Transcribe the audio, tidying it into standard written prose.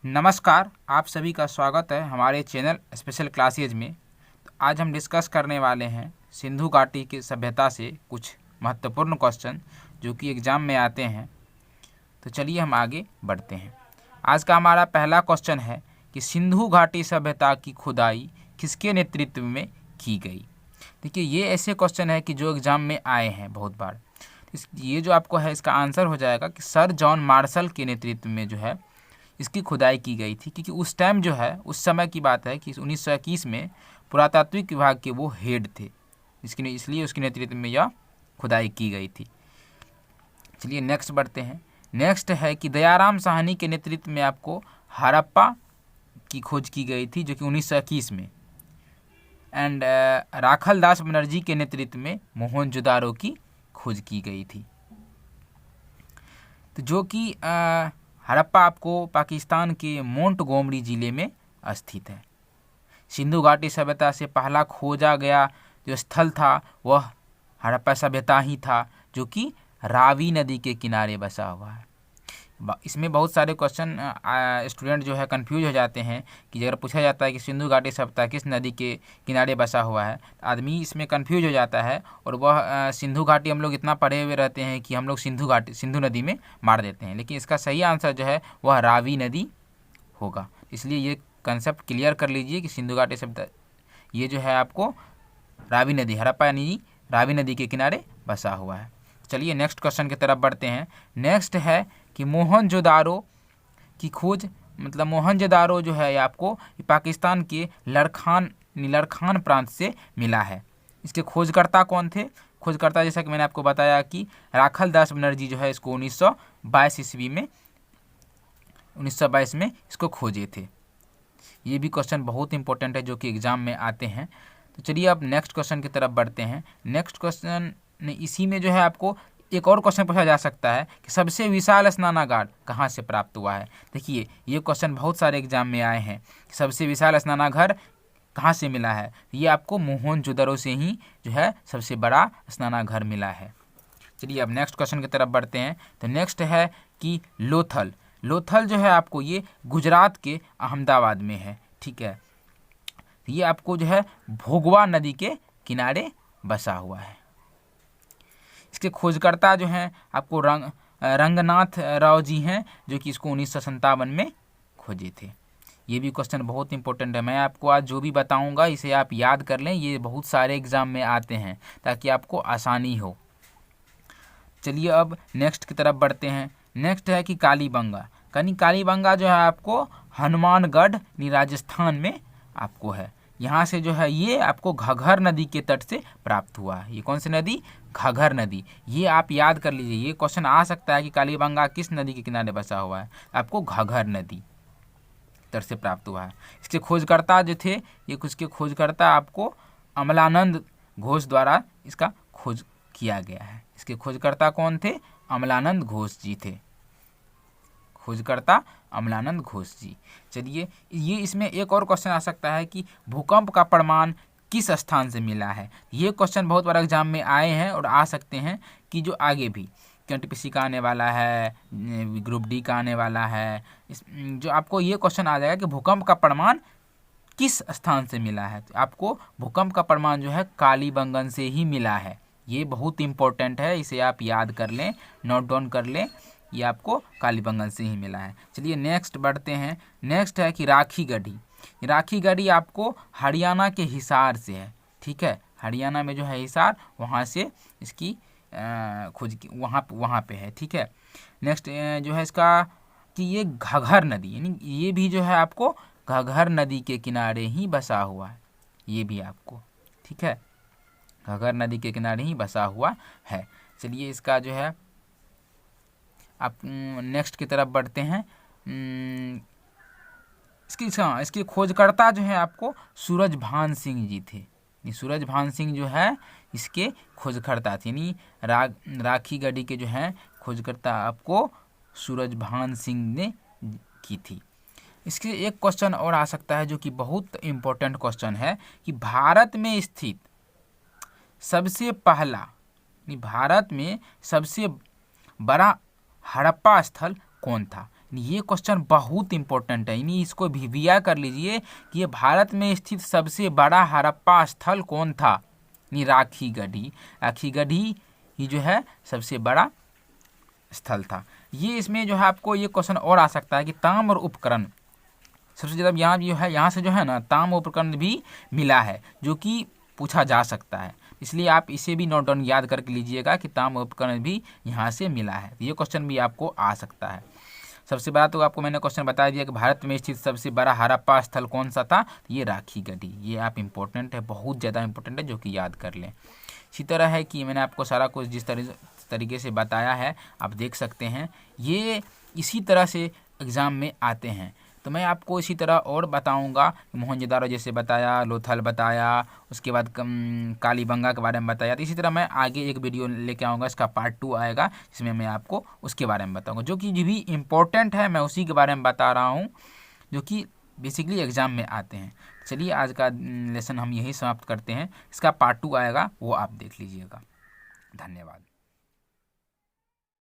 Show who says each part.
Speaker 1: नमस्कार, आप सभी का स्वागत है हमारे चैनल स्पेशल क्लासेज में। तो आज हम डिस्कस करने वाले हैं सिंधु घाटी की सभ्यता से कुछ महत्वपूर्ण क्वेश्चन जो कि एग्ज़ाम में आते हैं। तो चलिए हम आगे बढ़ते हैं। आज का हमारा पहला क्वेश्चन है कि सिंधु घाटी सभ्यता की खुदाई किसके नेतृत्व में की गई। देखिए, ये ऐसे क्वेश्चन है कि जो एग्ज़ाम में आए हैं बहुत बार। ये जो आपको है इसका आंसर हो जाएगा कि सर जॉन मार्शल के नेतृत्व में जो है इसकी खुदाई की गई थी, क्योंकि उस टाइम जो है उस समय की बात है कि 1921 में पुरातात्विक विभाग के वो हेड थे, इसलिए उसके नेतृत्व में यह खुदाई की गई थी। चलिए नेक्स्ट बढ़ते हैं। नेक्स्ट है कि दयाराम साहनी के नेतृत्व में आपको हड़प्पा की खोज की गई थी जो कि 1921 में, एंड राखल दास बनर्जी के नेतृत्व में मोहनजोदारो की खोज की गई थी। तो जो कि हड़प्पा आपको पाकिस्तान के मोंटगोमरी ज़िले में स्थित है। सिंधु घाटी सभ्यता से पहला खोजा गया जो स्थल था वह हड़प्पा सभ्यता ही था, जो कि रावी नदी के किनारे बसा हुआ है। इसमें बहुत सारे क्वेश्चन स्टूडेंट जो है कंफ्यूज हो जाते हैं कि अगर पूछा जाता है कि सिंधु घाटी सभ्यता किस नदी के किनारे बसा हुआ है, आदमी इसमें कंफ्यूज हो जाता है और वह सिंधु घाटी हम लोग इतना पढ़े हुए रहते हैं कि हम लोग सिंधु नदी में मार देते हैं, लेकिन इसका सही आंसर जो है वह रावी नदी होगा। इसलिए ये कंसेप्ट क्लियर कर लीजिए कि सिंधु घाटी सभ्यता ये जो है आपको रावी नदी, हड़प्पा यानी रावी नदी के किनारे बसा हुआ है। चलिए नेक्स्ट क्वेश्चन की तरफ बढ़ते हैं। नेक्स्ट है कि मोहनजोदारो की खोज, मतलब मोहनजोदारो जो है आपको पाकिस्तान के लरखान प्रांत से मिला है। इसके खोजकर्ता कौन थे? खोजकर्ता जैसा कि मैंने आपको बताया कि राखल दास बनर्जी जो है इसको 1922 में इसको खोजे थे। ये भी क्वेश्चन बहुत इंपॉर्टेंट है जो कि एग्जाम में आते हैं। तो चलिए अब नेक्स्ट क्वेश्चन की तरफ बढ़ते हैं। नेक्स्ट क्वेश्चन इसी में जो है आपको एक और क्वेश्चन पूछा जा सकता है कि सबसे विशाल स्नानागार कहाँ से प्राप्त हुआ है। देखिए, ये क्वेश्चन बहुत सारे एग्जाम में आए हैं कि सबसे विशाल स्नानागार कहाँ से मिला है। ये आपको मोहनजोदड़ो से ही जो है सबसे बड़ा स्नानागार मिला है। चलिए अब नेक्स्ट क्वेश्चन की तरफ बढ़ते हैं। तो नेक्स्ट है कि लोथल जो है आपको ये गुजरात के अहमदाबाद में है। ठीक है, ये आपको जो है भोगवा नदी के किनारे बसा हुआ है। इसके खोजकर्ता जो हैं आपको रंगनाथ राव जी हैं, जो कि इसको 1957 में खोजे थे। ये भी क्वेश्चन बहुत इंपॉर्टेंट है। मैं आपको आज जो भी बताऊंगा इसे आप याद कर लें, ये बहुत सारे एग्जाम में आते हैं ताकि आपको आसानी हो। चलिए अब नेक्स्ट की तरफ बढ़ते हैं। नेक्स्ट है कि कालीबंगा जो है आपको हनुमानगढ़ राजस्थान में आपको है। यहाँ से जो है ये आपको घग्गर नदी के तट से प्राप्त हुआ है। ये कौन सी नदी? घग्गर नदी। ये आप याद कर लीजिए, ये क्वेश्चन आ सकता है कि कालीबंगा किस नदी के किनारे बसा हुआ है। आपको घग्गर नदी तट से प्राप्त हुआ है। इसके खोजकर्ता जो थे, ये कुछ के खोजकर्ता आपको अमलानंद घोष द्वारा इसका खोज किया गया है। इसके खोजकर्ता कौन थे? अमलानंद घोष जी थे। खोजकर्ता अमलानंद घोष जी। चलिए, ये इसमें एक और क्वेश्चन आ सकता है कि भूकंप का प्रमाण किस स्थान से मिला है। ये क्वेश्चन बहुत बार एग्जाम में आए हैं और आ सकते हैं कि जो आगे भी KTPC का आने वाला है, ग्रुप डी का आने वाला है, जो आपको ये क्वेश्चन आ जाएगा कि भूकंप का प्रमाण किस स्थान से मिला है। तो आपको भूकंप का प्रमाण जो है कालीबंगन से ही मिला है। ये बहुत इंपॉर्टेंट है, इसे आप याद कर लें, नोट डाउन कर लें। ये आपको कालीबंगन से ही मिला है। चलिए नेक्स्ट बढ़ते हैं। नेक्स्ट है कि राखी गढ़ी आपको हरियाणा के हिसार से है। ठीक है, हरियाणा में जो है हिसार, वहाँ से इसकी खोज वहाँ पे है। ठीक है, नेक्स्ट जो है इसका कि ये घग्गर नदी, यानी ये भी जो है आपको घग्गर नदी के किनारे ही बसा हुआ है। ये भी आपको, ठीक है, घग्गर नदी के किनारे ही बसा हुआ है। चलिए इसका जो है आप नेक्स्ट की तरफ बढ़ते हैं। इसके खोजकर्ता जो है आपको सूरजभान सिंह जी थे। सूरजभान सिंह जो है इसके खोजकर्ता थे, यानी राखी गढ़ी के जो है खोजकर्ता आपको सूरजभान सिंह ने की थी। इसके एक क्वेश्चन और आ सकता है जो कि बहुत इम्पोर्टेंट क्वेश्चन है कि भारत में स्थित सबसे पहला, भारत में सबसे बड़ा हड़प्पा स्थल कौन था। ये क्वेश्चन बहुत इंपॉर्टेंट है, यानी इसको भिविया कर लीजिए कि ये भारत में स्थित सबसे बड़ा हड़प्पा स्थल कौन था। यानी राखीगढ़ी ही जो है सबसे बड़ा स्थल था। ये इसमें जो है आपको ये क्वेश्चन और आ सकता है कि ताम्र उपकरण सबसे ज़्यादा यहाँ जो है, यहाँ से जो है ना ताम्र उपकरण भी मिला है, जो कि पूछा जा सकता है। इसलिए आप इसे भी नोट डाउन याद करके लीजिएगा कि ताम्र उपकरण भी यहाँ से मिला है। ये क्वेश्चन भी आपको आ सकता है। सबसे बड़ा तो आपको मैंने क्वेश्चन बता दिया कि भारत में स्थित सबसे बड़ा हड़प्पा स्थल कौन सा था, ये राखीगढ़ी। ये आप इम्पोर्टेंट है, बहुत ज़्यादा इंपॉर्टेंट है, जो कि याद कर लें। इसी तरह है कि मैंने आपको सारा कुछ जिस तरीके से बताया है आप देख सकते हैं, ये इसी तरह से एग्ज़ाम में आते हैं। तो मैं आपको इसी तरह और बताऊंगा, मोहनजोदारो जैसे बताया, लोथल बताया, उसके बाद कालीबंगा के बारे में बताया। तो इसी तरह मैं आगे एक वीडियो लेके आऊँगा, इसका पार्ट 2 आएगा, जिसमें मैं आपको उसके बारे में बताऊंगा, जो कि भी इम्पोर्टेंट है। मैं उसी के बारे में बता रहा हूँ जो कि बेसिकली एग्ज़ाम में आते हैं। चलिए आज का लेसन हम यही समाप्त करते हैं, इसका पार्ट 2 आएगा, वो आप देख लीजिएगा। धन्यवाद।